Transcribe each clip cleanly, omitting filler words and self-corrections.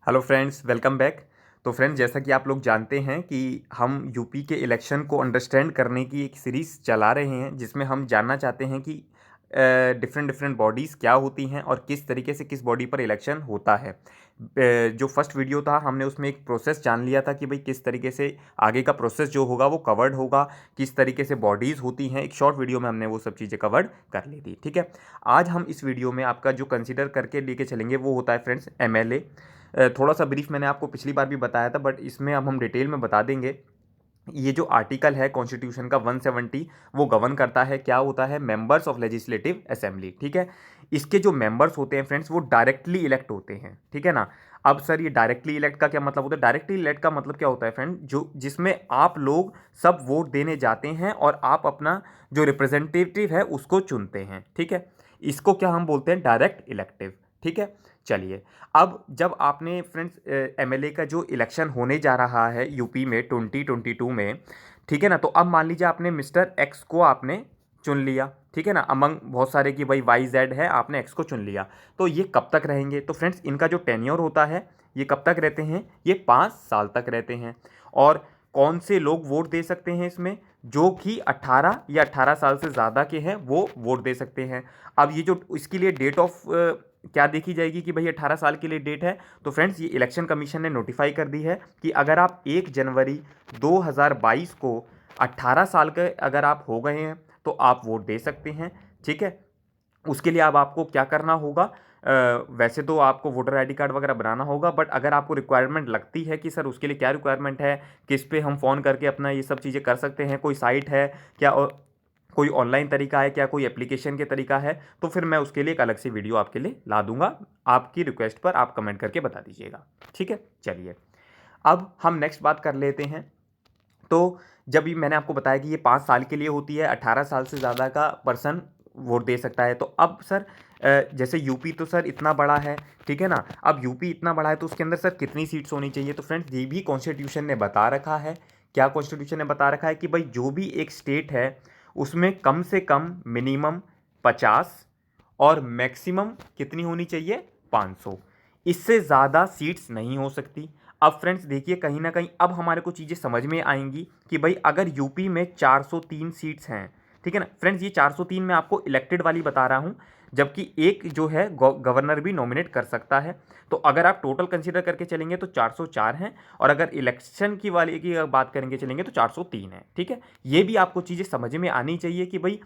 Hello friends, welcome back. तो friends, जैसा कि आप लोग जानते हैं कि हम यूपी के इलेक्शन को अंडरस्टैंड करने की एक सीरीज़ चला रहे हैं, जिसमें हम जानना चाहते हैं कि डिफरेंट डिफरेंट बॉडीज़ क्या होती हैं और किस तरीके से किस बॉडी पर इलेक्शन होता है। जो फर्स्ट वीडियो था, हमने उसमें एक प्रोसेस जान लिया था कि भाई किस तरीके से आगे का प्रोसेस जो होगा वो कवर्ड होगा, किस तरीके से बॉडीज़ होती हैं। एक शॉर्ट वीडियो में हमने वो सब चीज़ें कवर्ड कर ली थी। ठीक है, आज हम इस वीडियो में आपका जो कंसिडर करके लेके चलेंगे वो होता है फ्रेंड्स एमएलए। थोड़ा सा ब्रीफ मैंने आपको पिछली बार भी बताया था, बट इसमें अब हम डिटेल में बता देंगे। ये जो आर्टिकल है कॉन्स्टिट्यूशन का 170, वो गवर्न करता है क्या होता है मेंबर्स ऑफ लेजिस्लेटिव असेंबली। ठीक है, इसके जो मेंबर्स होते हैं फ्रेंड्स वो डायरेक्टली इलेक्ट होते हैं। ठीक है ना। अब सर, ये डायरेक्टली इलेक्ट का क्या मतलब होता है? डायरेक्टली इलेक्ट का मतलब क्या होता है फ्रेंड, जो जिसमें आप लोग सब वोट देने जाते हैं और आप अपना जो रिप्रेजेंटेटिव है उसको चुनते हैं। ठीक है, इसको क्या हम बोलते हैं? Direct elective. ठीक है, चलिए। अब जब आपने फ्रेंड्स एमएलए का जो इलेक्शन होने जा रहा है यूपी में 2022 में, ठीक है ना, तो अब मान लीजिए आपने मिस्टर एक्स को आपने चुन लिया। ठीक है ना, अमंग बहुत सारे कि भाई वाई जेड है, आपने एक्स को चुन लिया। तो ये कब तक रहेंगे? तो फ्रेंड्स, इनका जो टेन्योर होता है ये कब तक रहते हैं? ये 5 साल तक रहते हैं। और कौन से लोग वोट दे सकते हैं इसमें? जो कि 18 या 18 साल से ज़्यादा के हैं वो वोट दे सकते हैं। अब ये जो इसके लिए डेट ऑफ क्या देखी जाएगी कि भाई 18 साल के लिए डेट है, तो फ्रेंड्स ये इलेक्शन कमीशन ने नोटिफाई कर दी है कि अगर आप 1 जनवरी 2022 को 18 साल के अगर आप हो गए हैं तो आप वोट दे सकते हैं। ठीक है, उसके लिए अब आपको क्या करना होगा? वैसे तो आपको वोटर आईडी कार्ड वगैरह बनाना होगा, बट अगर आपको रिक्वायरमेंट लगती है कि सर उसके लिए क्या रिक्वायरमेंट है, किस पे हम फ़ोन करके अपना ये सब चीज़ें कर सकते हैं, कोई साइट है क्या, कोई ऑनलाइन तरीका है क्या, कोई एप्लीकेशन के तरीका है, तो फिर मैं उसके लिए एक अलग से वीडियो आपके लिए ला दूंगा। आपकी रिक्वेस्ट पर आप कमेंट करके बता दीजिएगा। ठीक है, चलिए अब हम नेक्स्ट बात कर लेते हैं। तो जब ये मैंने आपको बताया कि ये 5 साल के लिए होती है, 18 साल से ज़्यादा का पर्सन वोट दे सकता है। तो अब सर जैसे यूपी तो सर इतना बड़ा है, ठीक है ना। अब यूपी इतना बड़ा है तो उसके अंदर सर कितनी सीट्स होनी चाहिए? तो फ्रेंड्स, ये भी कॉन्स्टिट्यूशन ने बता रखा है। क्या कॉन्स्टिट्यूशन ने बता रखा है कि भाई जो भी एक स्टेट है उसमें कम से कम मिनिमम 50 और मैक्सिमम कितनी होनी चाहिए? 500। इससे ज़्यादा सीट्स नहीं हो सकती। अब फ्रेंड्स देखिए, कहीं ना कहीं अब हमारे को चीज़ें समझ में आएंगी कि भाई अगर यूपी में 403 सीट्स हैं, ठीक है ना फ्रेंड्स, ये 403 मैं आपको इलेक्टेड वाली बता रहा हूँ, जबकि एक जो है गवर्नर भी नॉमिनेट कर सकता है। तो अगर आप टोटल कंसीडर करके चलेंगे तो 404 हैं, और अगर इलेक्शन की वाली की बात करेंगे चलेंगे तो 403 है। ठीक है, ये भी आपको चीज़ें समझ में आनी चाहिए कि भाई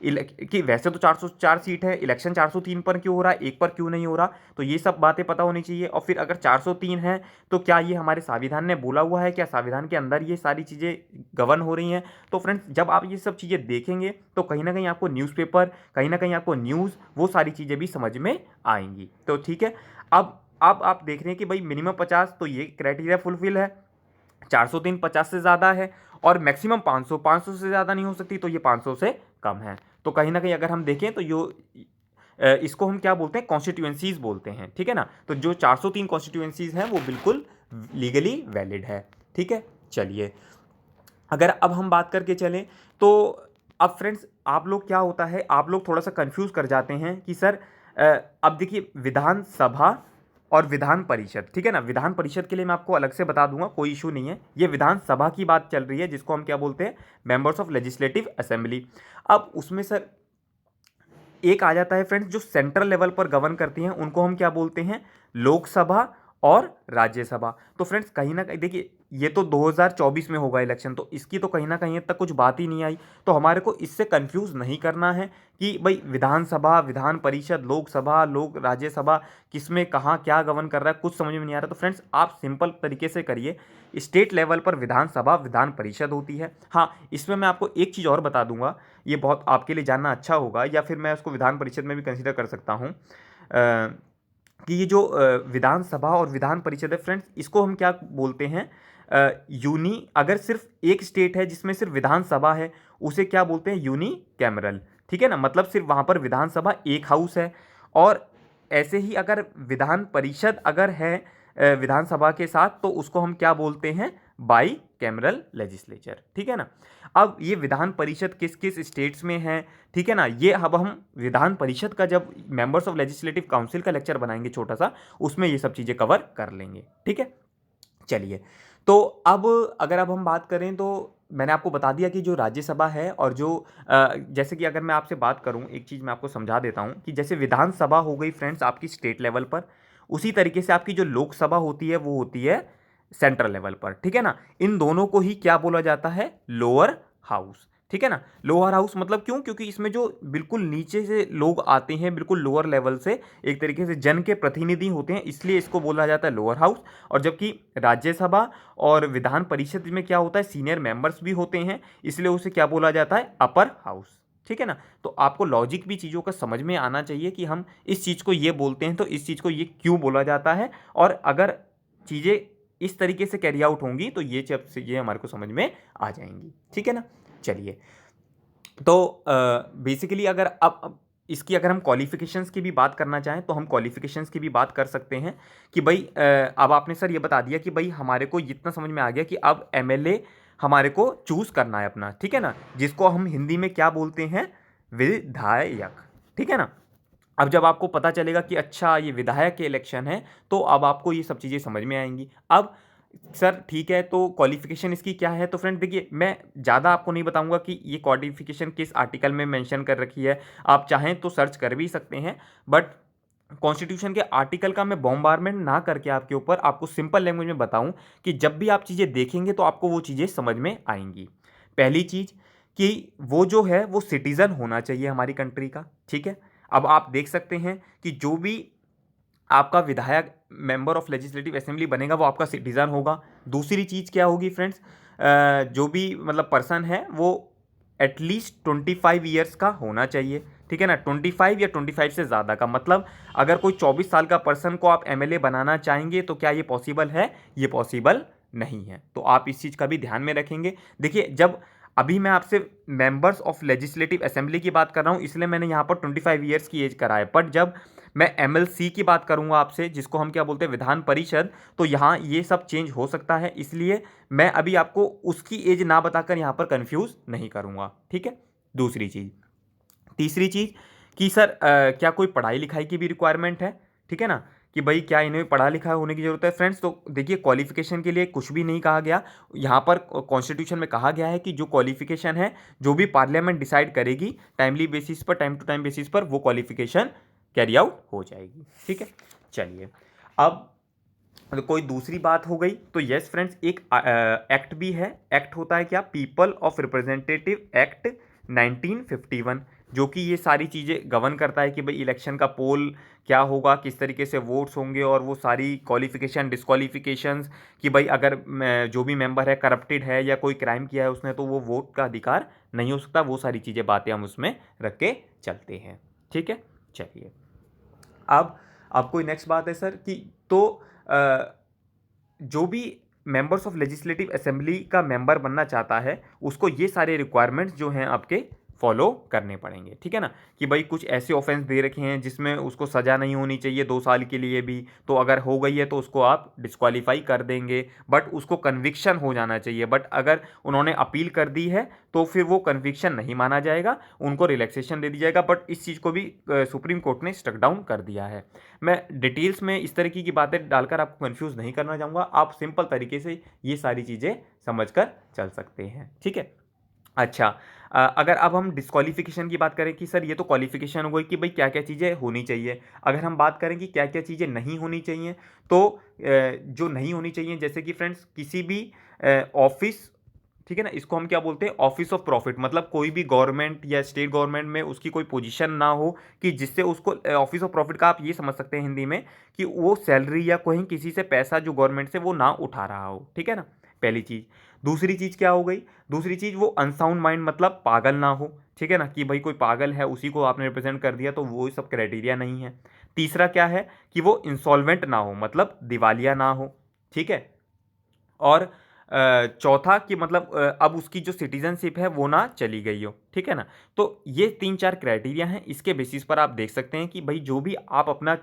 कि वैसे तो 404 सीट है, इलेक्शन 403 पर क्यों हो रहा है, एक पर क्यों नहीं हो रहा? तो ये सब बातें पता होनी चाहिए। और फिर अगर 403 है तो क्या ये हमारे संविधान ने बोला हुआ है, क्या संविधान के अंदर ये सारी चीज़ें गवर्न हो रही हैं? तो फ्रेंड्स, जब आप ये सब चीज़ें देखेंगे तो कहीं ना कहीं आपको न्यूज़पेपर, कहीं ना कहीं आपको न्यूज़, वो सारी चीज़ें भी समझ में आएंगी। तो ठीक है, अब आप देख रहे हैं कि भाई मिनिमम 50, तो ये क्राइटेरिया फुलफिल है। 403 50 से ज़्यादा है, और मैक्सिमम 500, 500 से ज़्यादा नहीं हो सकती, तो ये 500 से कम है। तो कहीं ना कहीं अगर हम देखें तो यो इसको हम क्या बोलते हैं? कॉन्स्टिट्यूएंसीज बोलते हैं। ठीक है ना, तो जो 403 कॉन्स्टिट्यूएंसीज हैं वो बिल्कुल लीगली वैलिड है। ठीक है, चलिए अगर अब हम बात करके चलें तो अब फ्रेंड्स, आप लोग क्या होता है, आप लोग थोड़ा सा कंफ्यूज कर जाते हैं कि सर अब देखिए विधानसभा और विधान परिषद, ठीक है ना। विधान परिषद के लिए मैं आपको अलग से बता दूंगा, कोई इशू नहीं है। ये विधानसभा की बात चल रही है, जिसको हम क्या बोलते हैं? Members of legislative assembly. अब उसमें सर एक आ जाता है फ्रेंड्स, जो सेंट्रल लेवल पर गवर्न करती हैं उनको हम क्या बोलते हैं? लोकसभा और राज्यसभा। तो फ्रेंड्स, कहीं ना कहीं देखिए, ये तो 2024 में होगा इलेक्शन, तो इसकी तो कहीं ना कहीं तक कुछ बात ही नहीं आई। तो हमारे को इससे कंफ्यूज नहीं करना है कि भाई विधानसभा, विधान परिषद, लोकसभा, लोक राज्यसभा, किसमें कहाँ क्या गवर्न कर रहा है, कुछ समझ में नहीं आ रहा। तो फ्रेंड्स, आप सिंपल तरीके से करिए, स्टेट लेवल पर विधानसभा, विधान परिषद होती है। हाँ, इसमें मैं आपको एक चीज़ और बता दूंगा, ये बहुत आपके लिए जानना अच्छा होगा, या फिर मैं उसको विधान परिषद में भी कंसिडर कर सकता हूँ कि ये जो विधानसभा और विधान परिषद है फ्रेंड्स, इसको हम क्या बोलते हैं? यूनी, अगर सिर्फ एक स्टेट है जिसमें सिर्फ विधानसभा है, उसे क्या बोलते हैं? Unicameral. ठीक है ना, मतलब सिर्फ वहाँ पर विधानसभा एक हाउस है। और ऐसे ही अगर विधान परिषद अगर है विधानसभा के साथ, तो उसको हम क्या बोलते हैं? बाई कैमरल लेजिस्लेचर, ठीक है ना। अब ये विधान परिषद किस किस स्टेट्स में है, ठीक है ना, ये अब हम विधान परिषद का जब मेंबर्स ऑफ लेजिस्लेटिव काउंसिल का लेक्चर बनाएंगे छोटा सा, उसमें ये सब चीज़ें कवर कर लेंगे, ठीक है। चलिए, तो अब अगर अब हम बात करें तो मैंने आपको बता दिया कि जो राज्यसभा है और जो जैसे कि अगर मैं आपसे बात करूं, एक चीज़ मैं आपको समझा देता हूं कि जैसे विधानसभा हो गई फ्रेंड्स आपकी स्टेट लेवल पर, उसी तरीके से आपकी जो लोकसभा होती है वो होती है सेंट्रल लेवल पर, ठीक है ना। इन दोनों को ही क्या बोला जाता है, लोअर हाउस, ठीक है ना। लोअर हाउस मतलब क्यों, क्योंकि इसमें जो बिल्कुल नीचे से लोग आते हैं, बिल्कुल लोअर लेवल से, एक तरीके से जन के प्रतिनिधि होते हैं, इसलिए इसको बोला जाता है लोअर हाउस। और जबकि राज्यसभा और विधान परिषद में क्या होता है, सीनियर मेंबर्स भी होते हैं, इसलिए उसे क्या बोला जाता है, अपर हाउस, ठीक है ना। तो आपको लॉजिक भी चीज़ों का समझ में आना चाहिए कि हम इस चीज़ को ये बोलते हैं तो इस चीज़ को ये क्यों बोला जाता है, और अगर चीज़ें इस तरीके से कैरी आउट होंगी तो ये हमारे को समझ में आ जाएंगी, ठीक है ना। चलिए, तो बेसिकली अगर अब इसकी अगर हम क्वालिफिकेशंस की भी बात करना चाहें तो हम क्वालिफिकेशंस की भी बात कर सकते हैं कि भाई अब आपने सर ये बता दिया कि भाई हमारे को इतना समझ में आ गया कि अब एमएलए हमारे को चूज करना है अपना, ठीक है ना, जिसको हम हिंदी में क्या बोलते हैं, विधायक, ठीक है ना। अब जब आपको पता चलेगा कि अच्छा ये विधायक के इलेक्शन है, तो अब आपको ये सब चीज़ें समझ में आएंगी। अब सर ठीक है, तो क्वालिफिकेशन इसकी क्या है, तो फ्रेंड देखिए मैं ज़्यादा आपको नहीं बताऊंगा कि ये क्वालिफिकेशन किस आर्टिकल में मेंशन कर रखी है, आप चाहें तो सर्च कर भी सकते हैं, बट कॉन्स्टिट्यूशन के आर्टिकल का मैं बॉम्बारमेंट ना करके आपके ऊपर आपको सिंपल लैंग्वेज में बताऊं कि जब भी आप चीज़ें देखेंगे तो आपको वो चीज़ें समझ में आएंगी। पहली चीज़ कि वो जो है वो सिटीज़न होना चाहिए हमारी कंट्री का, ठीक है। अब आप देख सकते हैं कि जो भी आपका विधायक मेंबर ऑफ लेजिस्लेटिव असेंबली बनेगा वो आपका सिटीजन होगा। दूसरी चीज़ क्या होगी फ्रेंड्स, जो भी मतलब पर्सन है वो एटलीस्ट 25 ईयर्स का होना चाहिए, ठीक है ना। 25 या 25 से ज़्यादा का मतलब अगर कोई 24 साल का पर्सन को आप एमएलए बनाना चाहेंगे तो क्या ये पॉसिबल है, ये पॉसिबल नहीं है। तो आप इस चीज़ का भी ध्यान में रखेंगे। देखिए, जब अभी मैं आपसे मेंबर्स ऑफ लेजिस्लेटिव असेंबली की बात कर रहा हूँ इसलिए मैंने यहाँ पर 25 ईयर्स की एज करा है, बट जब मैं एमएलसी की बात करूंगा आपसे, जिसको हम क्या बोलते हैं, विधान परिषद, तो यहाँ ये सब चेंज हो सकता है, इसलिए मैं अभी आपको उसकी एज ना बताकर यहाँ पर कंफ्यूज नहीं करूंगा, ठीक है। दूसरी चीज़, तीसरी चीज़ कि सर क्या कोई पढ़ाई लिखाई की भी रिक्वायरमेंट है, ठीक है ना, कि भाई क्या इन्हें पढ़ा लिखा होने की ज़रूरत है फ्रेंड्स। तो देखिए क्वालिफिकेशन के लिए कुछ भी नहीं कहा गया यहाँ पर, कॉन्स्टिट्यूशन में कहा गया है कि जो क्वालिफिकेशन है जो भी पार्लियामेंट डिसाइड करेगी टाइमली बेसिस पर, टाइम टू टाइम बेसिस पर वो क्वालिफिकेशन कैरी आउट हो जाएगी, ठीक है। चलिए, अब तो कोई दूसरी बात हो गई तो यस फ्रेंड्स, एक एक्ट भी है। एक्ट होता है क्या, पीपल ऑफ रिप्रेजेंटेटिव एक्ट 1951, जो कि ये सारी चीज़ें गवर्न करता है कि भाई इलेक्शन का पोल क्या होगा, किस तरीके से वोट्स होंगे, और वो सारी क्वालिफिकेशन डिस्क्वालिफिकेशंस कि भाई अगर जो भी मेंबर है करप्टेड है या कोई क्राइम किया है उसने तो वो वोट का अधिकार नहीं हो सकता, वो सारी चीज़ें बातें हम उसमें रख के चलते हैं, ठीक है। चलिए, अब कोई नेक्स्ट बात है सर कि तो जो भी मेंबर्स ऑफ लेजिस्लेटिव असेंबली का मेंबर बनना चाहता है उसको ये सारे रिक्वायरमेंट्स जो हैं आपके फॉलो करने पड़ेंगे, ठीक है ना। कि भाई कुछ ऐसे ऑफेंस दे रखे हैं जिसमें उसको सज़ा नहीं होनी चाहिए 2 साल के लिए भी, तो अगर हो गई है तो उसको आप डिस्क्वालीफाई कर देंगे, बट उसको कन्विक्शन हो जाना चाहिए। बट अगर उन्होंने अपील कर दी है तो फिर वो कन्विक्शन नहीं माना जाएगा, उनको रिलैक्सेशन दे दी जाएगा। बट इस चीज़ को भी सुप्रीम कोर्ट ने स्ट्रक डाउन कर दिया है। मैं डिटेल्स में इस तरीके की बातें डालकर आपको कंफ्यूज नहीं करना चाहूँगा, आप सिंपल तरीके से ये सारी चीज़ें समझकर चल सकते हैं, ठीक है। अच्छा, अगर अब हम डिस्क्वालिफिकेशन की बात करें कि सर ये तो क्वालिफिकेशन हो गई कि भाई क्या क्या चीज़ें होनी चाहिए, अगर हम बात करें कि क्या क्या चीज़ें नहीं होनी चाहिए, तो जो नहीं होनी चाहिए जैसे कि फ्रेंड्स किसी भी ऑफिस, ठीक है ना, इसको हम क्या बोलते हैं, ऑफिस ऑफ प्रॉफिट, मतलब कोई भी गवर्नमेंट या स्टेट गवर्नमेंट में उसकी कोई पोजीशन ना हो कि जिससे उसको ऑफिस ऑफ प्रॉफिट का आप ये समझ सकते हैं हिंदी में कि वो सैलरी या कोई किसी से पैसा जो गवर्नमेंट से वो ना उठा रहा हो, ठीक है ना, पहली चीज़। दूसरी चीज़ क्या हो गई, दूसरी चीज़ वो अनसाउंड माइंड मतलब पागल ना हो, ठीक है ना, कि भाई कोई पागल है उसी को आपने रिप्रेजेंट कर दिया, तो वो सब क्राइटेरिया नहीं है। तीसरा क्या है कि वो इंसॉल्वेंट ना हो, मतलब दिवालिया ना हो, ठीक है। और चौथा कि मतलब अब उसकी जो सिटीजनशिप है वो ना चली गई हो, ठीक है ना। तो ये 3-4 क्राइटेरिया हैं, इसके बेसिस पर आप देख सकते हैं कि भाई जो भी आप अपना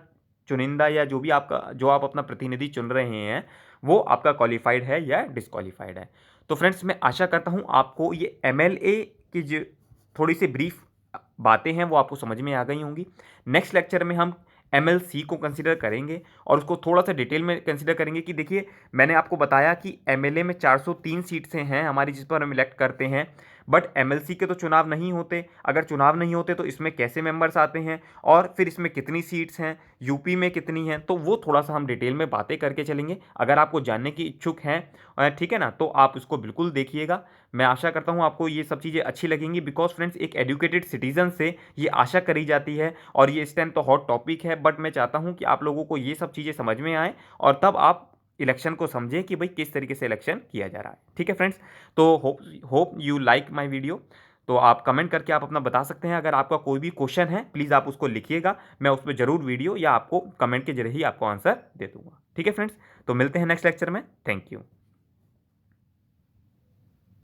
चुनिंदा या जो आप अपना प्रतिनिधि चुन रहे हैं वो आपका क्वालिफाइड है या डिसक्वालीफाइड है। तो फ्रेंड्स मैं आशा करता हूँ आपको ये एमएलए की जो थोड़ी सी ब्रीफ बातें हैं वो आपको समझ में आ गई होंगी। नेक्स्ट लेक्चर में हम एमएलसी को कंसीडर करेंगे और उसको थोड़ा सा डिटेल में कंसीडर करेंगे कि देखिए मैंने आपको बताया कि एमएलए में 403 सीट्स हैं हमारी जिस पर हम इलेक्ट करते हैं, बट एमएलसी के तो चुनाव नहीं होते। अगर चुनाव नहीं होते तो इसमें कैसे मेंबर्स आते हैं और फिर इसमें कितनी सीट्स हैं, यूपी में कितनी हैं, तो वो थोड़ा सा हम डिटेल में बातें करके चलेंगे। अगर आपको जानने की इच्छुक हैं ठीक है ना, तो आप उसको बिल्कुल देखिएगा। मैं आशा करता हूँ आपको ये सब चीज़ें अच्छी लगेंगी, बिकॉज फ्रेंड्स एक एजुकेटेड सिटीजन से ये आशा करी जाती है और ये इस टाइम तो हॉट टॉपिक है, बट मैं चाहता हूँ कि आप लोगों को ये सब चीज़ें समझ में आए और तब आप इलेक्शन को समझें कि भाई किस तरीके से इलेक्शन किया जा रहा है। ठीक है फ्रेंड्स, तो hope you like my video. तो आप कमेंट करके आप अपना बता सकते हैं। अगर आपका कोई भी क्वेश्चन है प्लीज़ आप उसको लिखिएगा, मैं उस पर ज़रूर वीडियो या आपको कमेंट के जरिए ही आपको आंसर दे दूंगा। ठीक है फ्रेंड्स, तो मिलते हैं नेक्स्ट लेक्चर में। Thank you.